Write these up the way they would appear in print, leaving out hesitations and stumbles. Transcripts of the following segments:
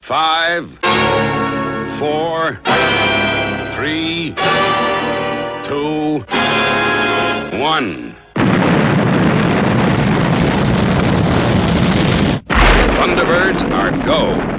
5, 4, 3, 2, 1. Thunderbirds are go.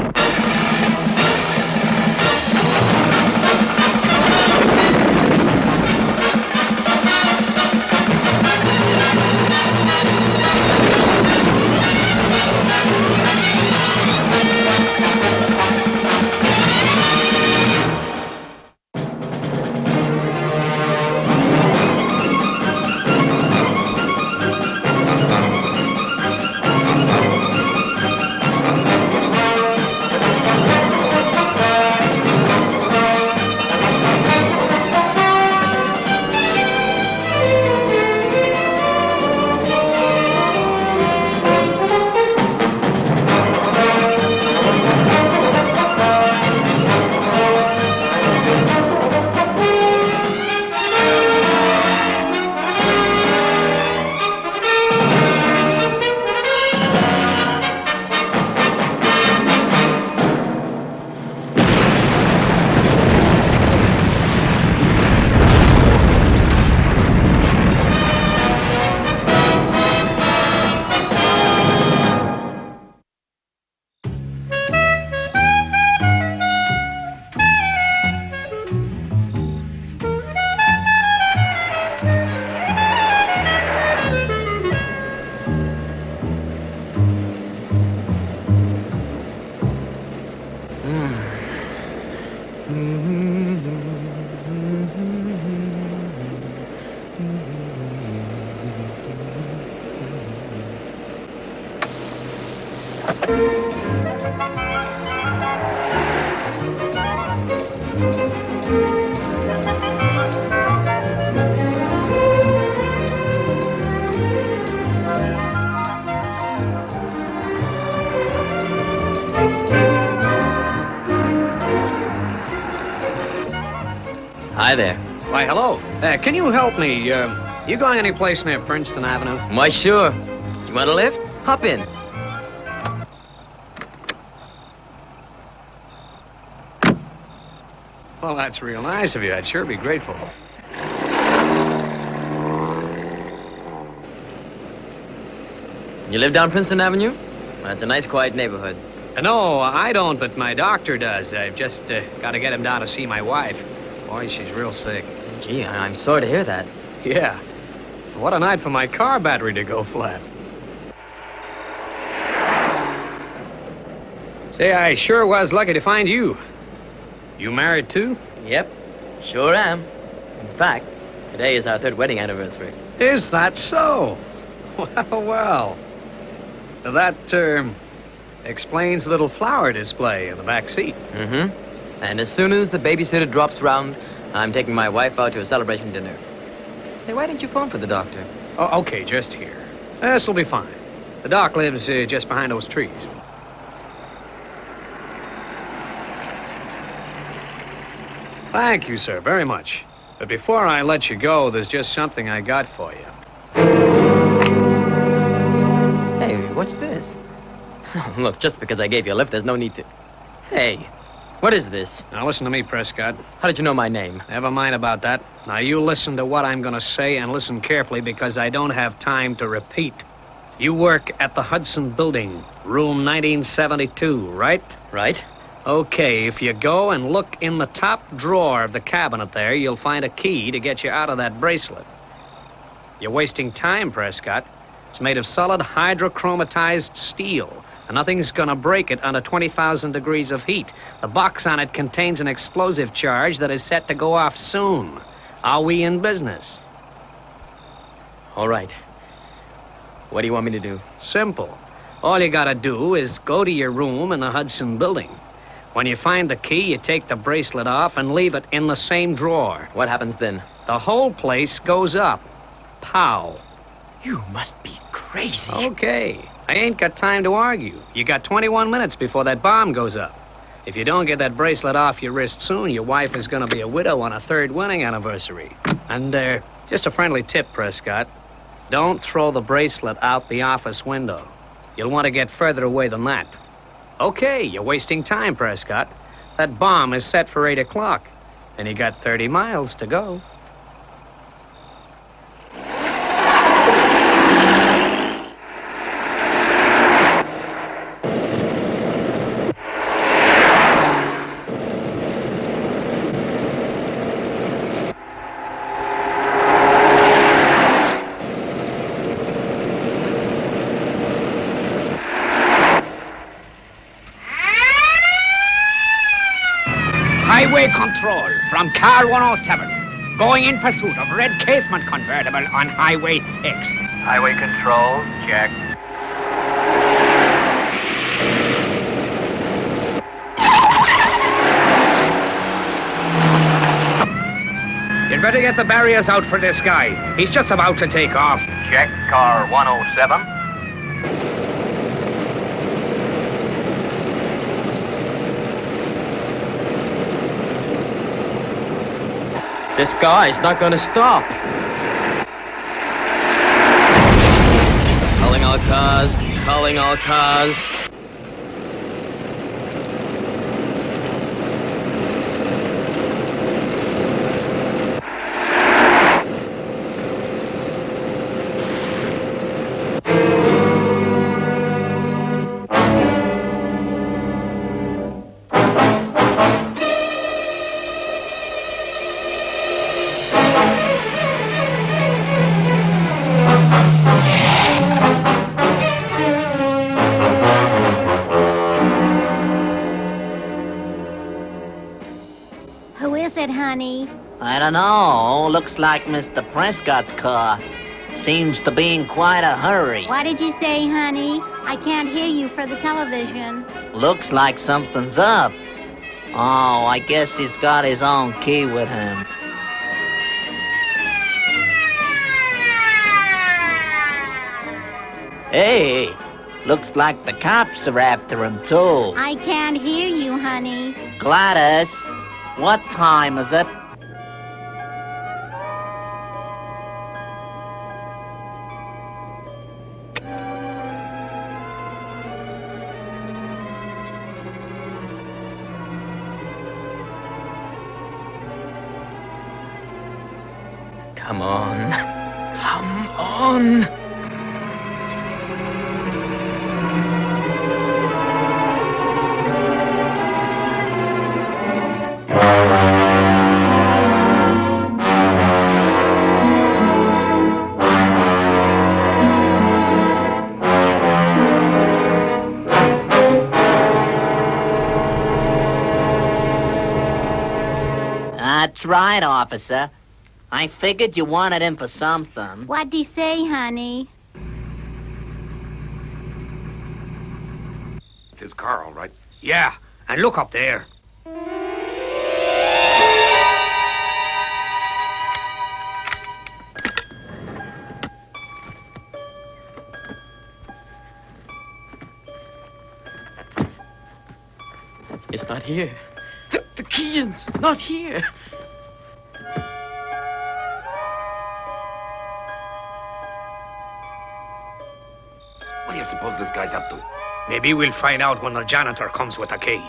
Hi there. Why, hello. Can you help me? You going any place near Princeton Avenue? Why, sure. You want a lift? Hop in. Well, that's real nice of you. I'd sure be grateful. You live down Princeton Avenue? Well, that's a nice, quiet neighborhood. No, I don't, but my doctor does. I've just got to get him down to see my wife. Boy, she's real sick. Gee, I'm sorry to hear that. Yeah. What a night for my car battery to go flat. Say, I sure was lucky to find you. You married, too? Yep, sure am. In fact, today is our 3rd wedding anniversary. Is that so? Well. That, explains the little flower display in the back seat. Mm-hmm. And as soon as the babysitter drops round, I'm taking my wife out to a celebration dinner. Say, why didn't you phone for the doctor? Oh, okay, just here. This'll be fine. The doc lives just behind those trees. Thank you, sir, very much. But before I let you go, there's just something I got for you. Hey, what's this? Look, just because I gave you a lift, there's no need to... Hey, what is this? Now, listen to me, Prescott. How did you know my name? Never mind about that. Now, you listen to what I'm going to say and listen carefully because I don't have time to repeat. You work at the Hudson Building, room 1972, right? Right. Okay, if you go and look in the top drawer of the cabinet there, you'll find a key to get you out of that bracelet. You're wasting time, Prescott. It's made of solid hydrochromatized steel, and nothing's gonna break it under 20,000 degrees of heat. The box on it contains an explosive charge that is set to go off soon. Are we in business? All right. What do you want me to do? Simple. All you gotta do is go to your room in the Hudson Building. When you find the key, you take the bracelet off and leave it in the same drawer. What happens then? The whole place goes up. Pow. You must be crazy. Okay. I ain't got time to argue. You got 21 minutes before that bomb goes up. If you don't get that bracelet off your wrist soon, your wife is going to be a widow on a 3rd wedding anniversary. And, just a friendly tip, Prescott. Don't throw the bracelet out the office window. You'll want to get further away than that. Okay, you're wasting time, Prescott. That bomb is set for 8 o'clock, and you got 30 miles to go. Highway control from car 107. Going in pursuit of red casement convertible on Highway 6. Highway control, check. You'd better get the barriers out for this guy. He's just about to take off. Check, car 107. This guy's not gonna stop. Calling all cars, calling all cars. I don't know. Looks like Mr. Prescott's car. Seems to be in quite a hurry. What did you say, honey? I can't hear you for the television. Looks like something's up. Oh, I guess he's got his own key with him. Hey, looks like the cops are after him, too. I can't hear you, honey. Gladys, what time is it? Come on. Come on. That's right, officer. I figured you wanted him for something. What'd he say, honey? It's his car, all right. Yeah, and look up there. It's not here. The key is not here. What do you suppose this guy's up to? Maybe we'll find out when the janitor comes with the key.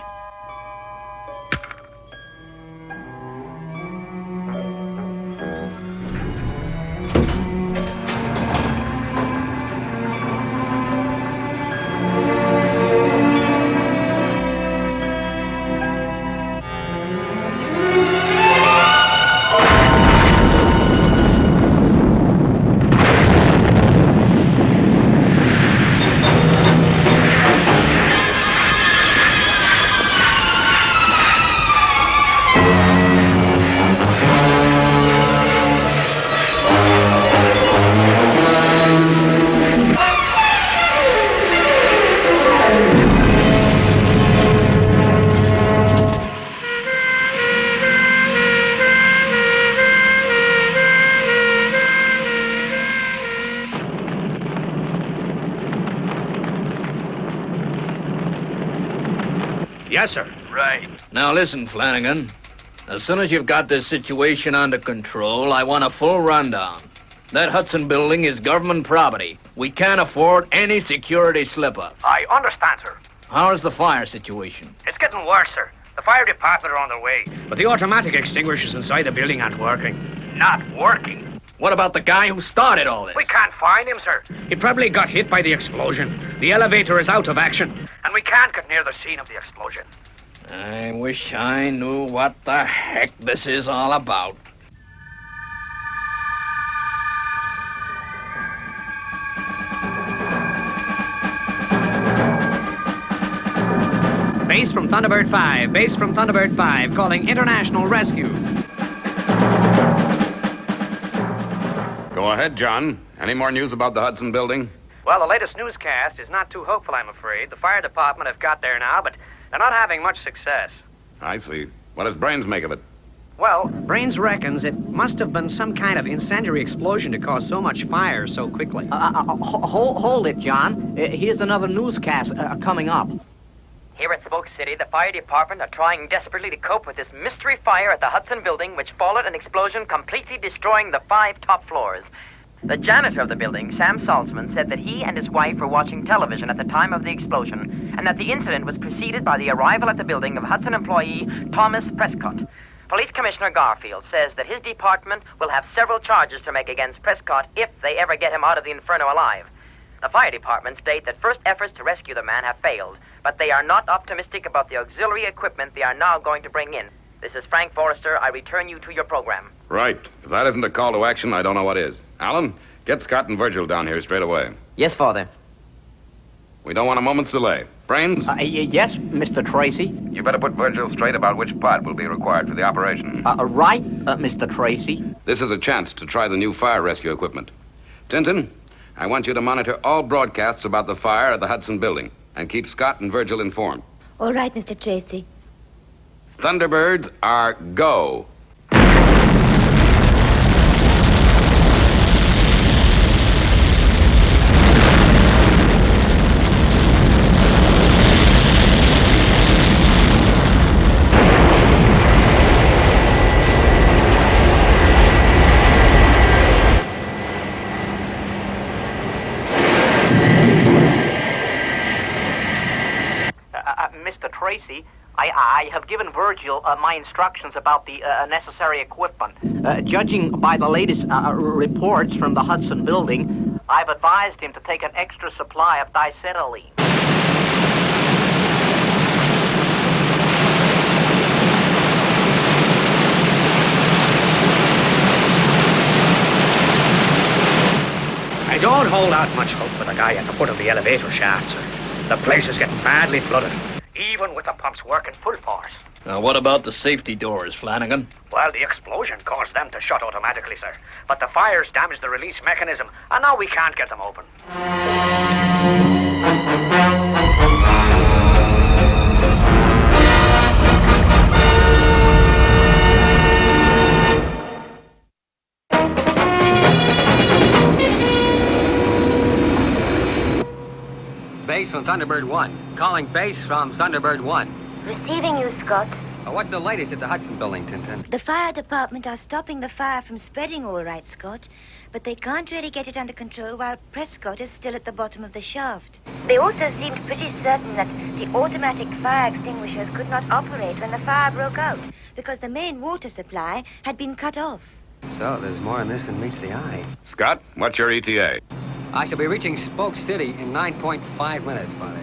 Yes, sir. Right. Now listen, Flanagan. As soon as you've got this situation under control, I want a full rundown. That Hudson building is government property. We can't afford any security slip-up. I understand, sir. How's the fire situation? It's getting worse, sir. The fire department are on their way. But the automatic extinguishers inside the building aren't working. Not working? What about the guy who started all this? We can't find him, sir. He probably got hit by the explosion. The elevator is out of action. And we can't get near the scene of the explosion. I wish I knew what the heck this is all about. Base from Thunderbird 5. Base from Thunderbird 5. Calling international rescue. Go ahead, John. Any more news about the Hudson building? Well, the latest newscast is not too hopeful, I'm afraid. The fire department have got there now, but they're not having much success. I see. What does Brains make of it? Well, Brains reckons it must have been some kind of incendiary explosion to cause so much fire so quickly. Hold it, John. Here's another newscast coming up. Here at Spoke City, the fire department are trying desperately to cope with this mystery fire at the Hudson building, which followed an explosion completely destroying the 5 top floors. The janitor of the building, Sam Salzman, said that he and his wife were watching television at the time of the explosion, and that the incident was preceded by the arrival at the building of Hudson employee Thomas Prescott. Police Commissioner Garfield says that his department will have several charges to make against Prescott if they ever get him out of the inferno alive. The fire department state that first efforts to rescue the man have failed, but they are not optimistic about the auxiliary equipment they are now going to bring in. This is Frank Forrester. I return you to your program. Right. If that isn't a call to action, I don't know what is. Alan, get Scott and Virgil down here straight away. Yes, Father. We don't want a moment's delay. Brains? Yes, Mr. Tracy. You better put Virgil straight about which part will be required for the operation. Right, Mr. Tracy. This is a chance to try the new fire rescue equipment. Tintin, I want you to monitor all broadcasts about the fire at the Hudson building and keep Scott and Virgil informed. All right, Mr. Tracy. Thunderbirds are go. Mr. Tracy, I have given Virgil my instructions about the necessary equipment. Judging by the latest reports from the Hudson building, I've advised him to take an extra supply of diacetylene. I don't hold out much hope for the guy at the foot of the elevator shaft, sir. The place is getting badly flooded, even with the pumps working full force. Now, what about the safety doors, Flanagan? Well, the explosion caused them to shut automatically, sir. But the fires damaged the release mechanism, and now we can't get them open. Base from Thunderbird 1. Calling base from Thunderbird 1. Receiving you, Scott. What's the latest at the Hudson building, Tintin? The fire department are stopping the fire from spreading all right, Scott. But they can't really get it under control while Prescott is still at the bottom of the shaft. They also seemed pretty certain that the automatic fire extinguishers could not operate when the fire broke out, because the main water supply had been cut off. So there's more in this than meets the eye. Scott, what's your ETA? I shall be reaching Spoke City in 9.5 minutes, Father.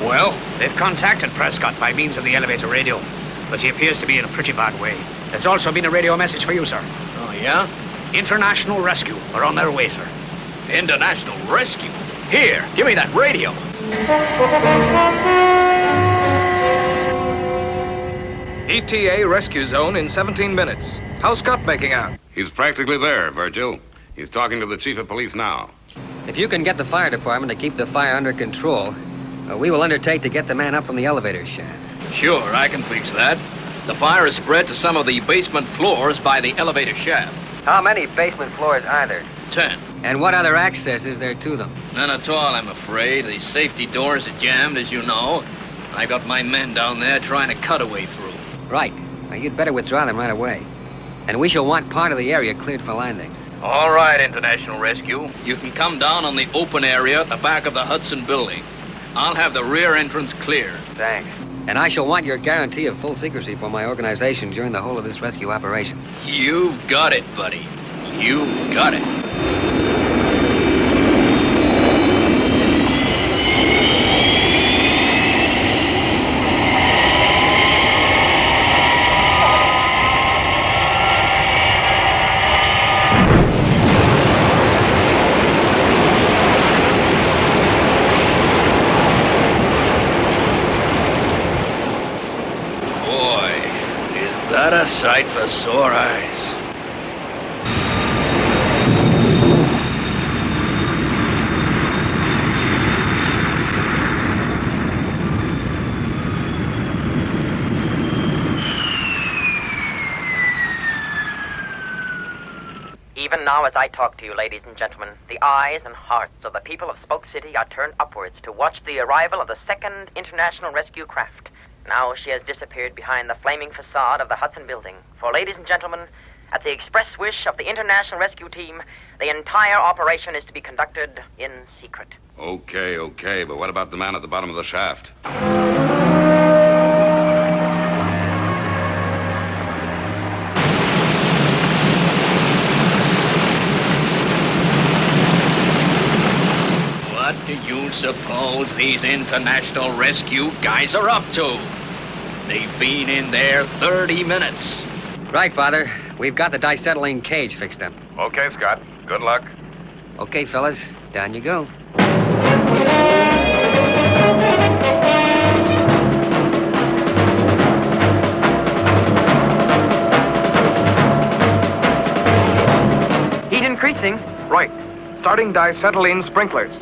Well, they've contacted Prescott by means of the elevator radio, but he appears to be in a pretty bad way. There's also been a radio message for you, sir. Oh, yeah? International rescue are on their way, sir. International rescue? Here, give me that radio. ETA rescue zone in 17 minutes. How's Scott making out? He's practically there, Virgil. He's talking to the chief of police now. If you can get the fire department to keep the fire under control, we will undertake to get the man up from the elevator shaft. Sure, I can fix that. The fire is spread to some of the basement floors by the elevator shaft. How many basement floors are there? 10. And what other access is there to them? None at all, I'm afraid. The safety doors are jammed, as you know. I got my men down there trying to cut a way through. Right. Now, you'd better withdraw them right away. And we shall want part of the area cleared for landing. All right, International Rescue. You can come down on the open area at the back of the Hudson building. I'll have the rear entrance cleared. Thanks. And I shall want your guarantee of full secrecy for my organization during the whole of this rescue operation. You've got it, buddy. You've got it. What a sight for sore eyes. Even now as I talk to you, ladies and gentlemen, the eyes and hearts of the people of Spoke City are turned upwards to watch the arrival of the second International Rescue Craft. Now she has disappeared behind the flaming facade of the Hudson building. For, ladies and gentlemen, at the express wish of the International Rescue Team, the entire operation is to be conducted in secret. Okay, but what about the man at the bottom of the shaft? What do you suppose these International Rescue guys are up to? They've been in there 30 minutes. Right, Father. We've got the diacetylene cage fixed up. Okay, Scott. Good luck. Okay, fellas. Down you go. Heat increasing. Right. Starting diacetylene sprinklers.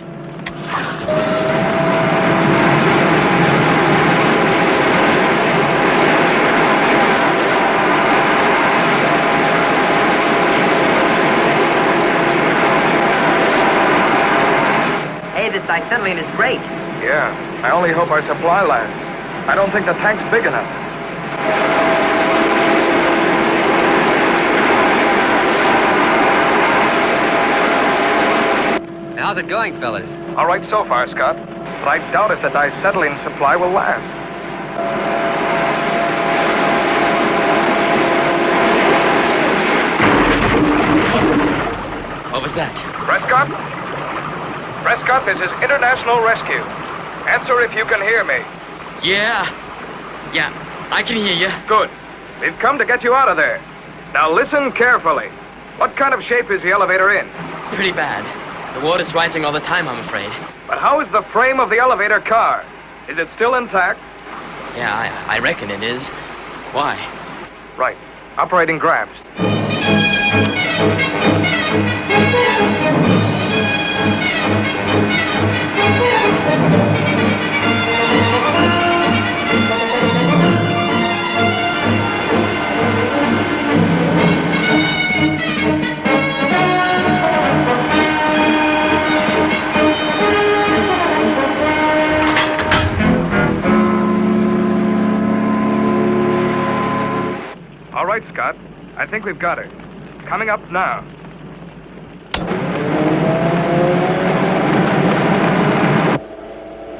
Hey, this diacetylene is great. Yeah, I only hope our supply lasts. I don't think the tank's big enough. How's it going, fellas? All right so far, Scott. But I doubt if the diacetylene supply will last. What was that? Prescott? Prescott, this is International Rescue. Answer if you can hear me. Yeah, I can hear you. Good. We've come to get you out of there. Now listen carefully. What kind of shape is the elevator in? Pretty bad. The water's rising all the time, I'm afraid. But how is the frame of the elevator car? Is it still intact? Yeah, I reckon it is. Why? Right. Operating grabs. All right, Scott. I think we've got her. Coming up now.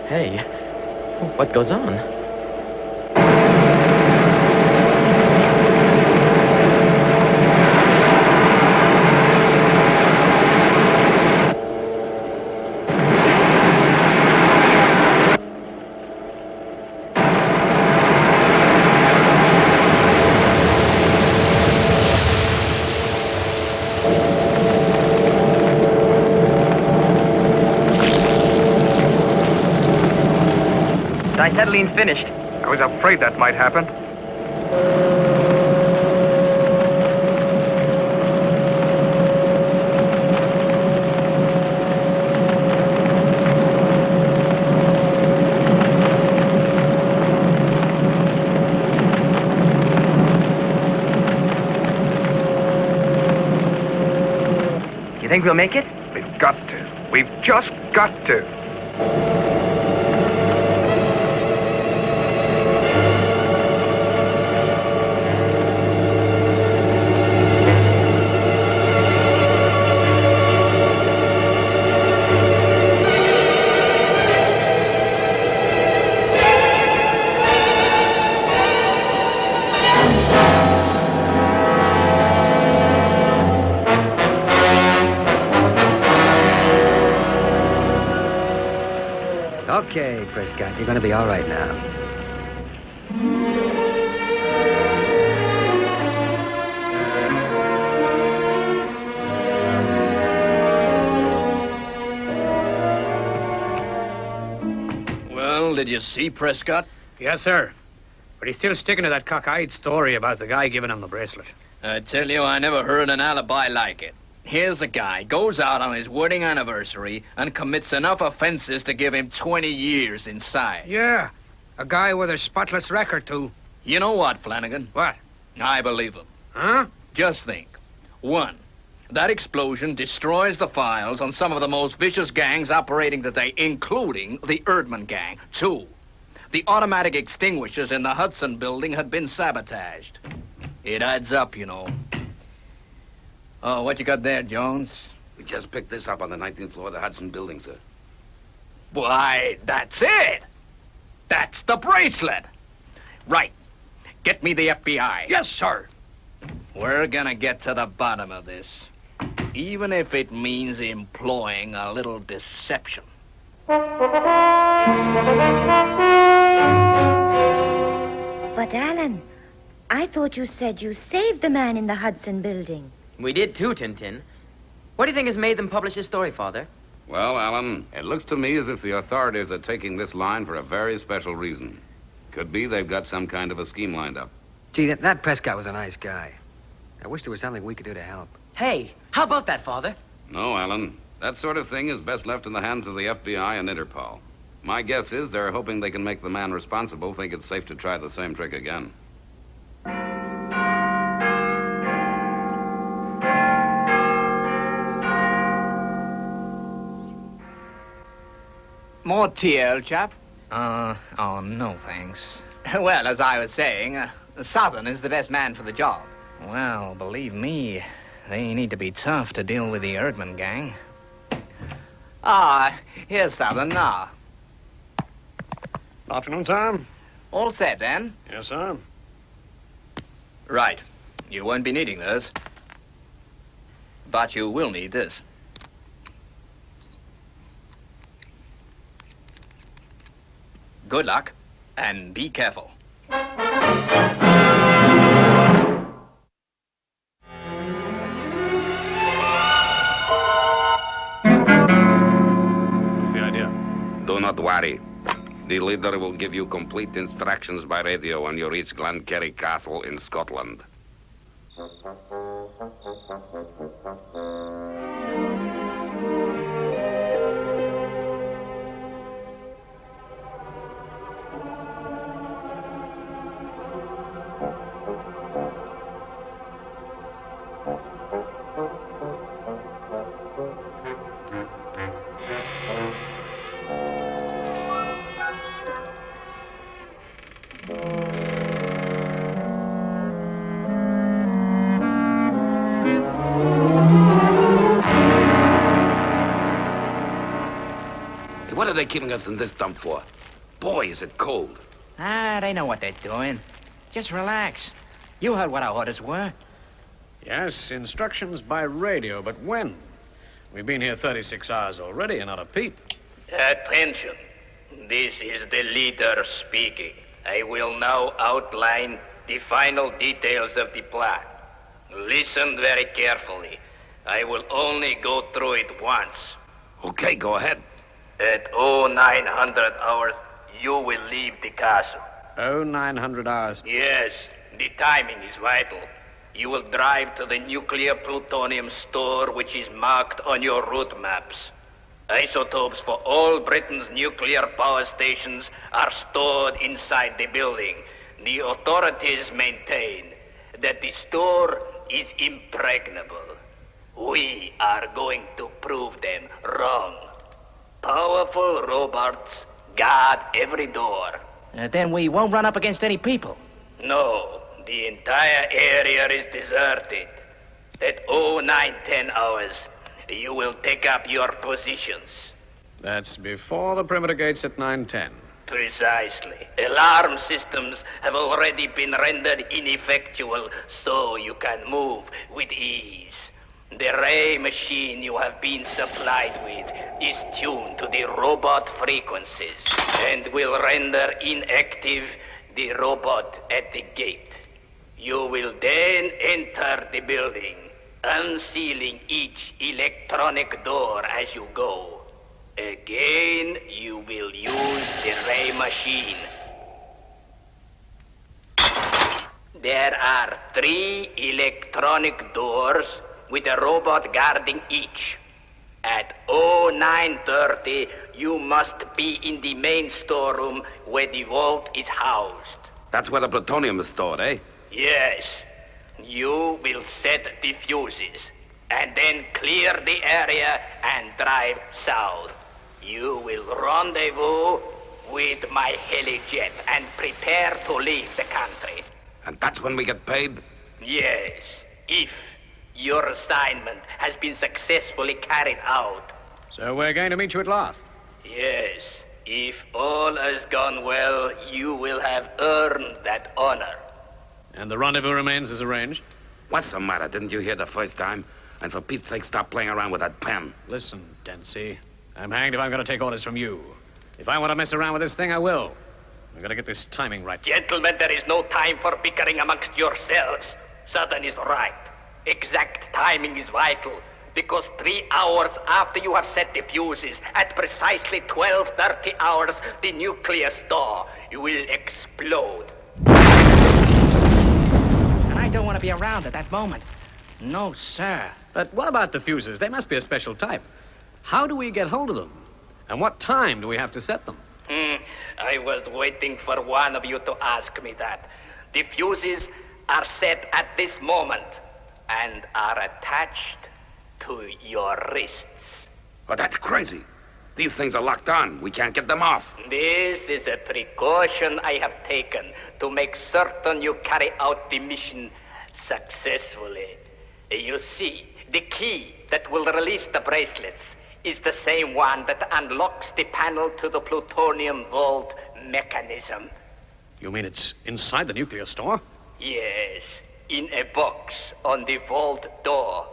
Hey, what goes on? Diacetylene's finished. I was afraid that might happen. You think we'll make it? We've got to. We've just got to. Okay, Prescott, you're gonna be all right now. Well, did you see Prescott? Yes, sir. But he's still sticking to that cockeyed story about the guy giving him the bracelet. I tell you, I never heard an alibi like it. Here's a guy, goes out on his wedding anniversary and commits enough offenses to give him 20 years inside. Yeah, a guy with a spotless record, too. You know what, Flanagan? What? I believe him. Huh? Just think. 1, that explosion destroys the files on some of the most vicious gangs operating today, including the Erdman gang. 2, the automatic extinguishers in the Hudson building had been sabotaged. It adds up, you know. Oh, what you got there, Jones? We just picked this up on the 19th floor of the Hudson building, sir. Why, that's it. That's the bracelet. Right. Get me the FBI. Yes, sir. We're gonna get to the bottom of this, even if it means employing a little deception. But, Alan, I thought you said you saved the man in the Hudson building. We did too, Tintin. What do you think has made them publish this story, Father? Well, Alan, it looks to me as if the authorities are taking this line for a very special reason. Could be they've got some kind of a scheme lined up. Gee, that Prescott was a nice guy. I wish there was something we could do to help. Hey, how about that, Father? No, Alan. That sort of thing is best left in the hands of the FBI and Interpol. My guess is they're hoping they can make the man responsible think it's safe to try the same trick again. More tea, old chap? Oh, no, thanks. Well, as I was saying, Southern is the best man for the job. Well, believe me, they need to be tough to deal with the Erdman gang. Ah, here's Southern now. Afternoon, sir. All set, then? Yes, sir. Right. You won't be needing this. But you will need this. Good luck, and be careful. What's the idea? Do not worry. The leader will give you complete instructions by radio when you reach Glenkerry Castle in Scotland. What are they keeping us in this dump for? Boy, is it cold. They know what they're doing. Just relax. You heard what our orders were. Yes, instructions by radio, but when? We've been here 36 hours already and not a peep. Attention. This is the leader speaking. I will now outline the final details of the plan. Listen very carefully. I will only go through it once. Okay, go ahead. At 0900 hours, you will leave the castle. 0900 hours. Yes, the timing is vital. You will drive to the nuclear plutonium store, which is marked on your route maps. Isotopes for all Britain's nuclear power stations are stored inside the building. The authorities maintain that the store is impregnable. We are going to prove them wrong. Powerful robots guard every door. Then we won't run up against any people. No, the entire area is deserted. At 0910 hours, you will take up your positions. That's before the perimeter gates at 9:10. Precisely. Alarm systems have already been rendered ineffectual, so you can move with ease. The ray machine you have been supplied with is tuned to the robot frequencies and will render inactive the robot at the gate. You will then enter the building, unsealing each electronic door as you go. Again, you will use the ray machine. There are 3 electronic doors with a robot guarding each. At 0930, you must be in the main storeroom where the vault is housed. That's where the plutonium is stored, eh? Yes. You will set the fuses, and then clear the area and drive south. You will rendezvous with my helijet and prepare to leave the country. And that's when we get paid? Yes, if your assignment has been successfully carried out. So we're going to meet you at last? Yes, if all has gone well, you will have earned that honor. And the rendezvous remains as arranged? What's the matter? Didn't you hear the first time? And for Pete's sake, stop playing around with that pen. Listen, Dempsey, I'm hanged if I'm going to take orders from you. If I want to mess around with this thing, I will. I've got to get this timing right. Gentlemen, there is no time for bickering amongst yourselves. Southern is right. Exact timing is vital, because 3 hours after you have set the fuses, at precisely 12:30 hours, the nuclear store will explode. And I don't want to be around at that moment. No, sir. But what about the fuses? They must be a special type. How do we get hold of them? And what time do we have to set them? I was waiting for one of you to ask me that. The fuses are set at this moment and are attached to your wrists. But that's crazy. These things are locked on. We can't get them off. This is a precaution I have taken to make certain you carry out the mission successfully. You see, the key that will release the bracelets is the same one that unlocks the panel to the plutonium vault mechanism. You mean it's inside the nuclear store? Yes, in a box on the vault door.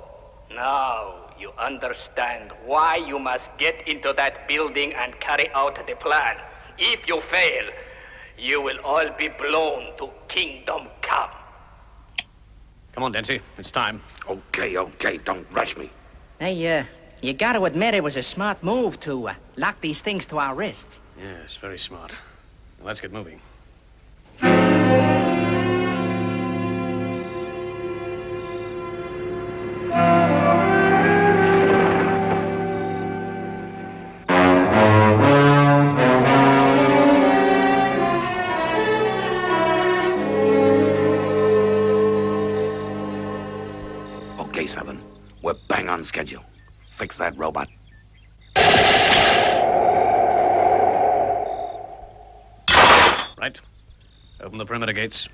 Now you understand why you must get into that building and carry out the plan. If you fail, you will all be blown to Kingdom Come. Come on, Dempsey. It's time. Okay, don't rush me. Hey, you got to admit it was a smart move to lock these things to our wrists. Yes, very smart. Well, let's get moving. Okay, Southern. We're bang on schedule. Fix that robot. Right. Open the perimeter gates.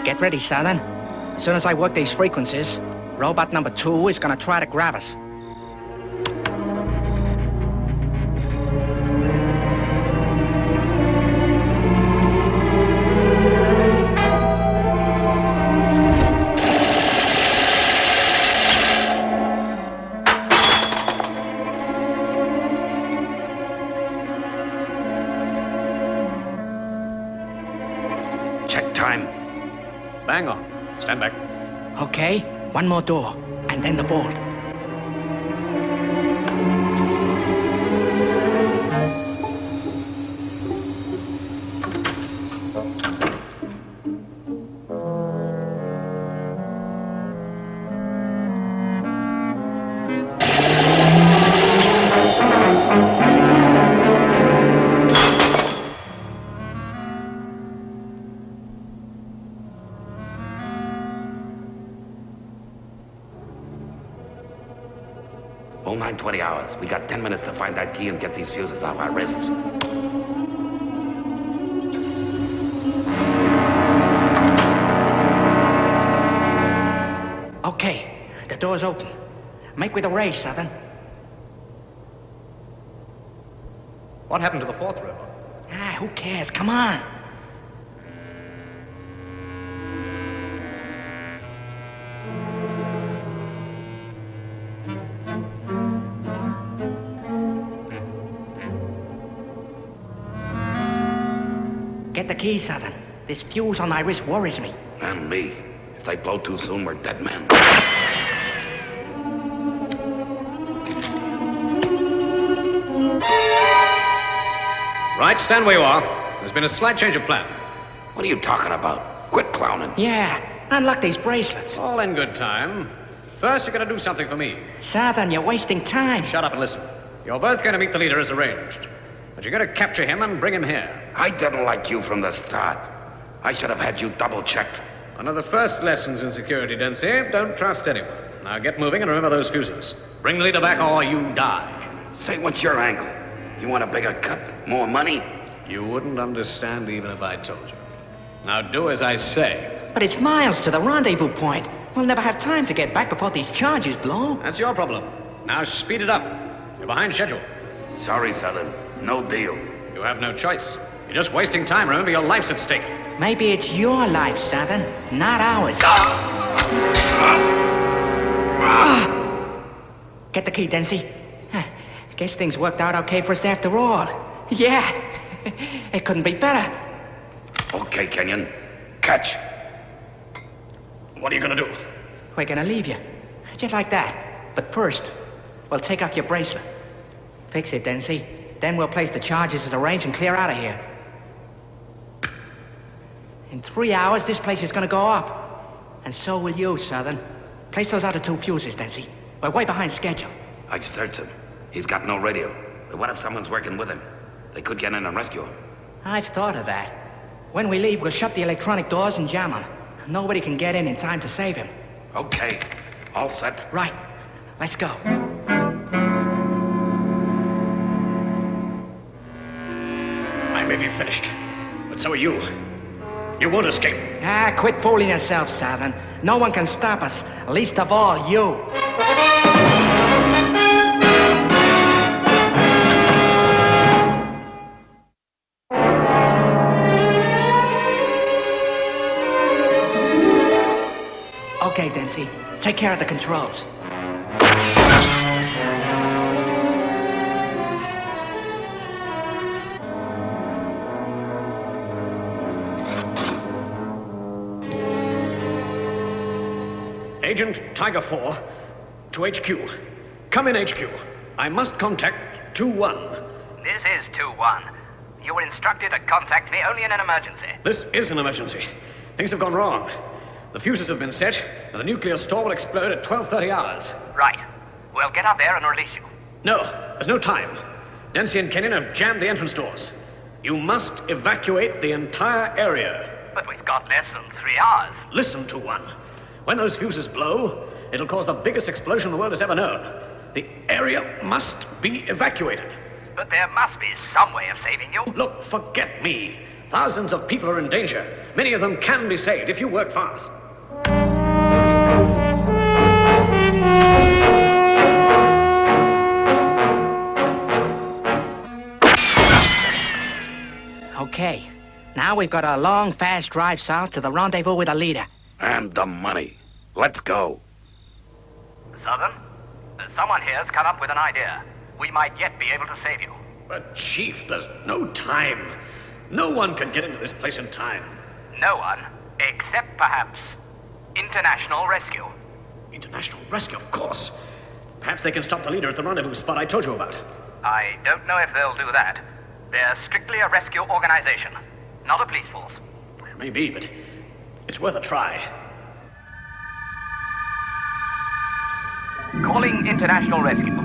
Get ready, Southern. As soon as I work these frequencies, robot number 2 is gonna try to grab us. Check time. Bang on. Stand back. Okay, one more door, and then the vault. Oh, 9:20 hours. We got 10 minutes to find that key and get these fuses off our wrists. Okay, door's open. Make with the ray, Southern. What happened to the fourth river? Ah, who cares? Come on. Get the key, Southern. This fuse on my wrist worries me. And me. If they blow too soon, we're dead men. Right, stand where you are. There's been a slight change of plan. What are you talking about? Quit clowning. Yeah, unlock these bracelets. All in good time. First, you're going to do something for me. Southern, you're wasting time. Shut up and listen. You're both going to meet the leader as arranged. But you're going to capture him and bring him here. I didn't like you from the start. I should have had you double-checked. One of the first lessons in security, Dempsey. Don't trust anyone. Now get moving and remember those fuses. Bring the leader back or you die. Say, what's your angle? You want a bigger cut? More money? You wouldn't understand even if I told you. Now do as I say. But it's miles to the rendezvous point. We'll never have time to get back before these charges blow. That's your problem. Now speed it up. You're behind schedule. Sorry, Southern. No deal. You have no choice. You're just wasting time. Remember, your life's at stake. Maybe it's your life, Southern, not ours. Get the key, Dempsey. Guess things worked out okay for us after all. Yeah, it couldn't be better. Okay, Kenyon. Catch. What are you gonna do? We're gonna leave you. Just like that. But first, we'll take off your bracelet. Fix it, Dempsey. Then we'll place the charges as arranged and clear out of here. In 3 hours, this place is gonna go up. And so will you, Southern. Place those other 2 fuses, Dempsey. We're way behind schedule. I've searched him. He's got no radio. But what if someone's working with him? They could get in and rescue him. I've thought of that. When we leave, we'll shut the electronic doors and jam them. Nobody can get in time to save him. Okay. All set. Right. Let's go. I may be finished, but so are you. You won't escape. Ah, quit fooling yourself, Southern. No one can stop us, least of all you. Okay, Dempsey. Take care of the controls. Agent Tiger 4 to HQ. Come in, HQ. I must contact 2-1. This is 2-1. You were instructed to contact me only in an emergency. This is an emergency. Things have gone wrong. The fuses have been set, and the nuclear store will explode at 12:30 hours. Right. We'll get up there and release you. No, there's no time. Dempsey and Kenyon have jammed the entrance doors. You must evacuate the entire area. But we've got less than 3 hours. Listen to one. When those fuses blow, it'll cause the biggest explosion the world has ever known. The area must be evacuated. But there must be some way of saving you. Look, forget me. Thousands of people are in danger. Many of them can be saved if you work fast. Okay. Now we've got a long, fast drive south to the rendezvous with the leader. And the money. Let's go. Southern, someone here's come up with an idea. We might yet be able to save you. But, Chief, there's no time. No one can get into this place in time. No one, except perhaps International Rescue. International Rescue, of course. Perhaps they can stop the leader at the rendezvous spot I told you about. I don't know if they'll do that. They're strictly a rescue organization, not a police force. Maybe, but it's worth a try. Calling International Rescue.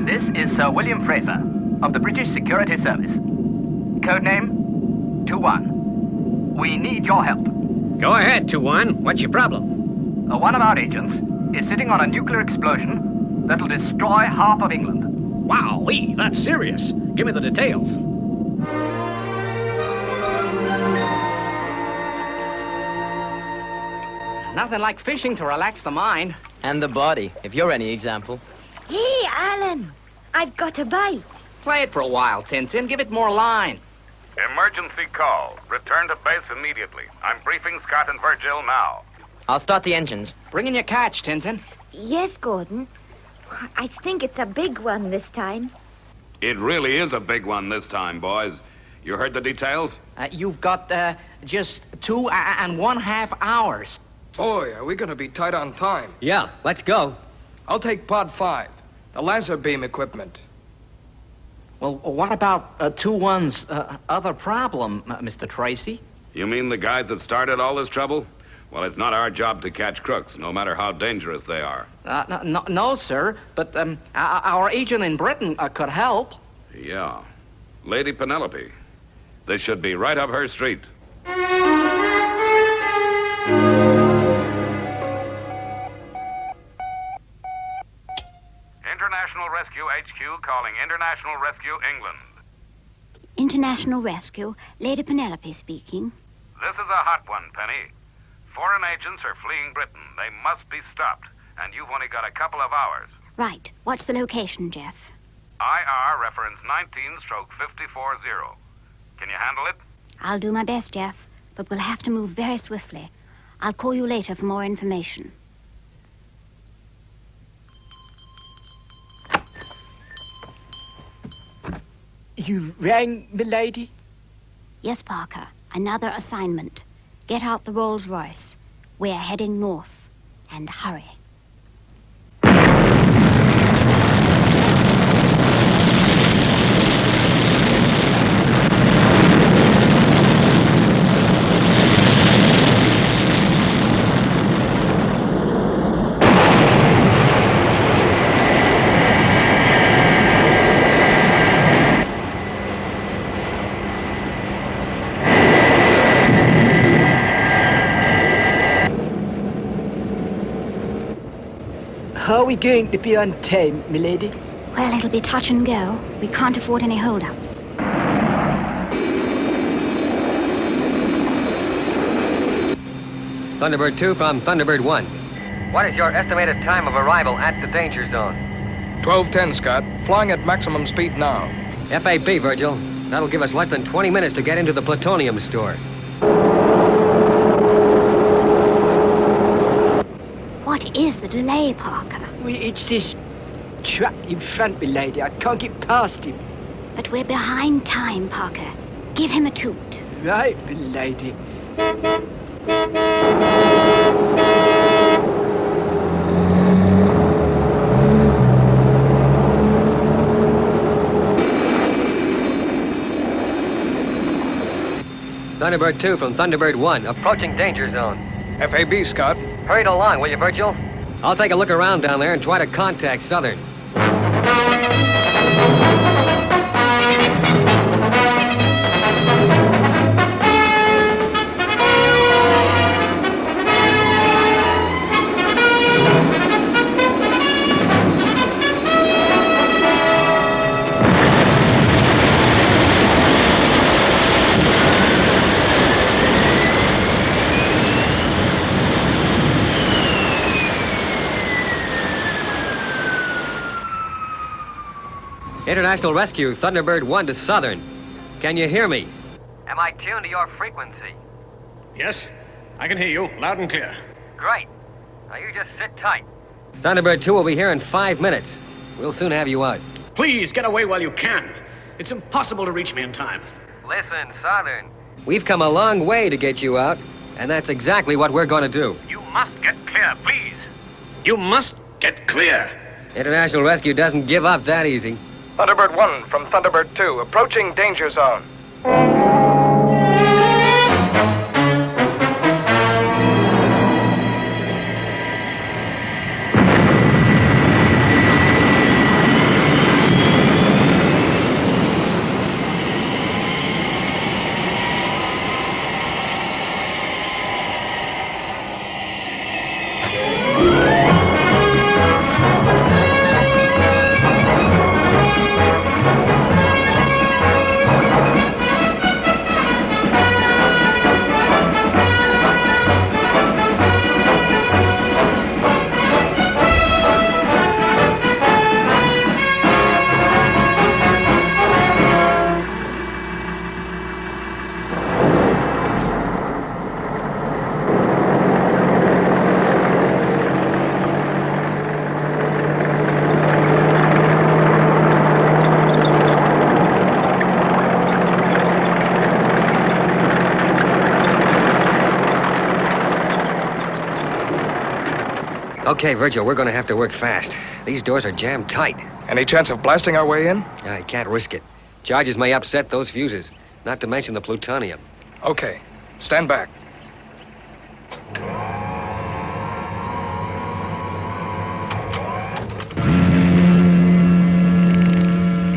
This is Sir William Fraser of the British Security Service. Codename 2-1. We need your help. Go ahead, 2-1. What's your problem? One of our agents is sitting on a nuclear explosion that'll destroy half of England. Wowee, that's serious. Give me the details. Nothing like fishing to relax the mind. And the body, if you're any example. Hey, Alan, I've got a bite. Play it for a while, Tintin. Give it more line. Emergency call. Return to base immediately. I'm briefing Scott and Virgil now. I'll start the engines. Bring in your catch, Tintin. Yes, Gordon. I think it's a big one this time. It really is a big one this time, boys. You heard the details? You've got just 2.5 hours. Boy, are we going to be tight on time. Yeah, let's go. I'll take Pod 5, the laser beam equipment. Well, what about 2-1's other problem, Mr. Tracy? You mean the guys that started all this trouble? Well, it's not our job to catch crooks, no matter how dangerous they are. No, sir, but our agent in Britain could help. Yeah. Lady Penelope. This should be right up her street. International Rescue HQ calling International Rescue England. International Rescue, Lady Penelope speaking. This is a hot one, Penny. Foreign agents are fleeing Britain. They must be stopped, and you've only got a couple of hours. Right. What's the location, Jeff? IR reference 19/540. Can you handle it? I'll do my best, Jeff, but we'll have to move very swiftly. I'll call you later for more information. You rang, milady? Yes, Parker. Another assignment. Get out the Rolls-Royce. We're heading north. And hurry. How are we going to be on time, milady? Well, it'll be touch and go. We can't afford any hold-ups. Thunderbird 2 from Thunderbird 1. What is your estimated time of arrival at the danger zone? 12:10, Scott. Flying at maximum speed now. FAB, Virgil. That'll give us less than 20 minutes to get into the plutonium store. What is the delay, Parker? It's this truck in front, milady. I can't get past him. But we're behind time, Parker. Give him a toot. Right, milady. Thunderbird 2 from Thunderbird 1, approaching danger zone. FAB, Scott. Hurry it along, will you, Virgil? I'll take a look around down there and try to contact Southern. International Rescue, Thunderbird 1 to Southern. Can you hear me? Am I tuned to your frequency? Yes, I can hear you loud and clear. Great. Now you just sit tight. Thunderbird 2 will be here in 5 minutes. We'll soon have you out. Please get away while you can. It's impossible to reach me in time. Listen, Southern. We've come a long way to get you out, and that's exactly what we're going to do. You must get clear, please. You must get clear. International Rescue doesn't give up that easy. Thunderbird 1 from Thunderbird 2, approaching danger zone. Okay, Virgil, we're going to have to work fast. These doors are jammed tight. Any chance of blasting our way in? I can't risk it. Charges may upset those fuses, not to mention the plutonium. Okay. Stand back.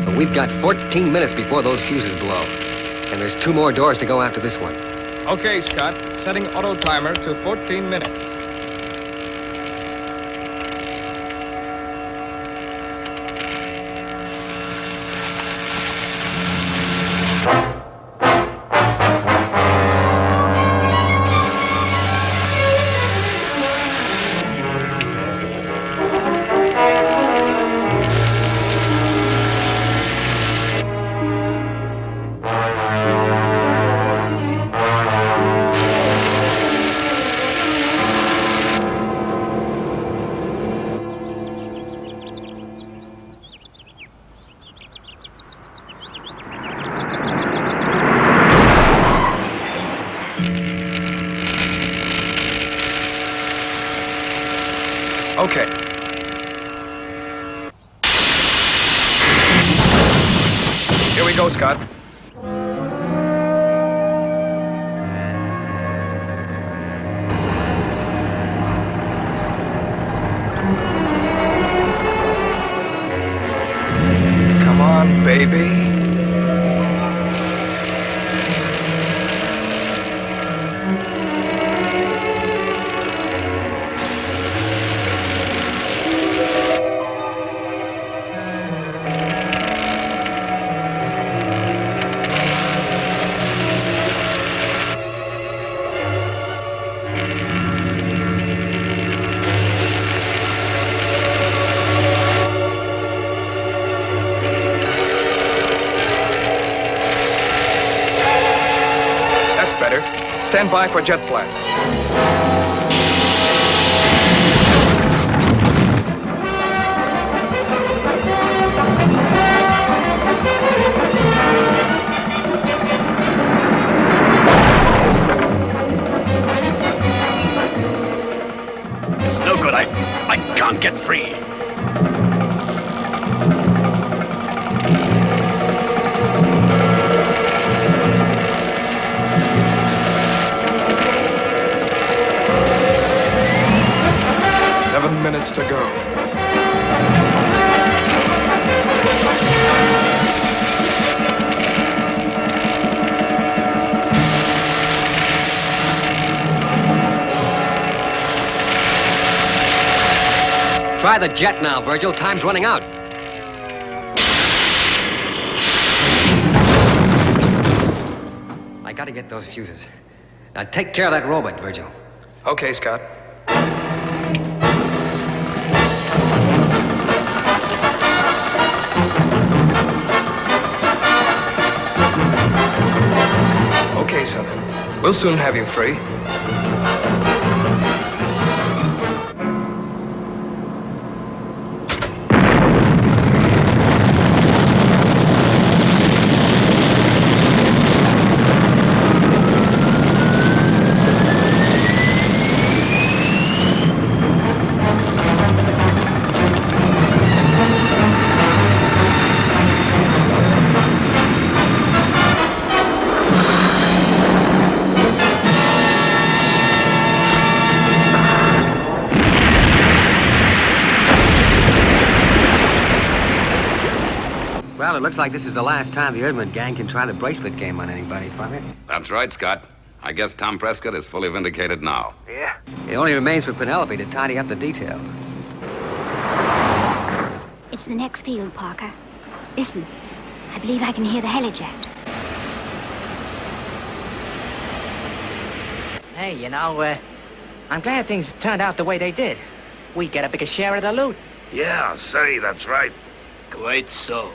But we've got 14 minutes before those fuses blow. And there's 2 more doors to go after this one. Okay, Scott. Setting auto timer to 14 minutes. Okay. Here we go, Scott. Come on, baby. Stand by for jet blast. It's no good. I can't get free. Minutes to go. Try the jet now, Virgil. Time's running out. I gotta get those fuses. Now take care of that robot, Virgil. Okay, Scott. Okay, Southern. We'll soon have you free. Well, it looks like this is the last time the Erdman gang can try the bracelet game on anybody, Father. That's right, Scott. I guess Tom Prescott is fully vindicated now. Yeah. It only remains for Penelope to tidy up the details. It's the next field, Parker. Listen, I believe I can hear the helijet. Hey, you know, I'm glad things turned out the way they did. We get a bigger share of the loot. Yeah, say, that's right. Quite so.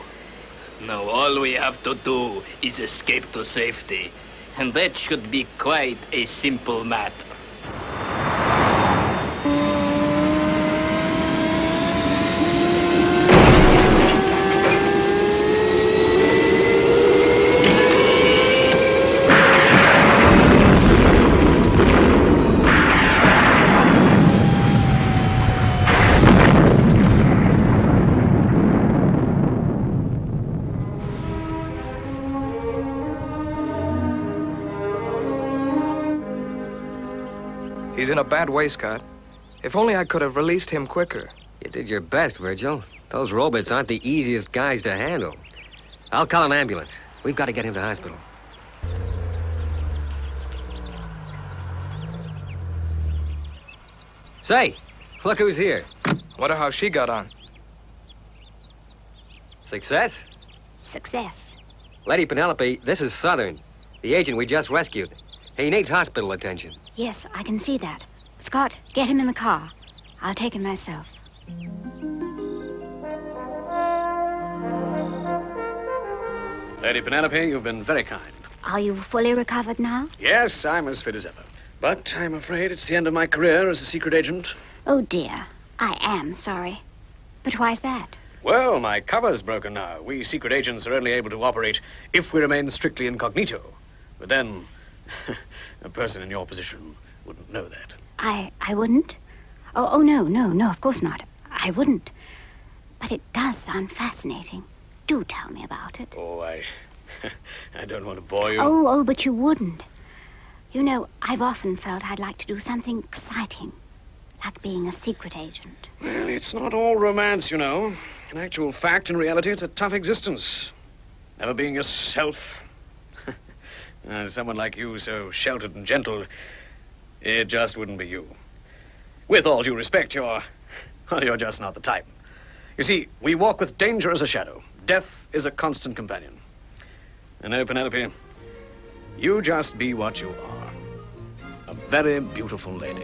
Now all we have to do is escape to safety. And that should be quite a simple matter. He's in a bad way, Scott. If only I could have released him quicker. You did your best, Virgil. Those robots aren't the easiest guys to handle. I'll call an ambulance. We've got to get him to hospital. Say, look who's here. Wonder how she got on. Success? Success. Lady Penelope, this is Southern, the agent we just rescued. He needs hospital attention. Yes, I can see that. Scott, get him in the car. I'll take him myself. Lady Penelope, you've been very kind. Are you fully recovered now? Yes, I'm as fit as ever. But I'm afraid it's the end of my career as a secret agent. Oh, dear. I am sorry. But why's that? Well, my cover's broken now. We secret agents are only able to operate if we remain strictly incognito. But then, a person in your position wouldn't know that. I wouldn't? Oh, no, of course not. I wouldn't. But it does sound fascinating. Do tell me about it. Oh, I don't want to bore you. Oh, but you wouldn't. You know, I've often felt I'd like to do something exciting, like being a secret agent. Well, it's not all romance, you know. In actual fact, in reality, it's a tough existence. Never being yourself. Someone like you, so sheltered and gentle, it just wouldn't be you. With all due respect, you're just not the type. You see, we walk with danger as a shadow. Death is a constant companion. And oh, Penelope, you just be what you are. A very beautiful lady.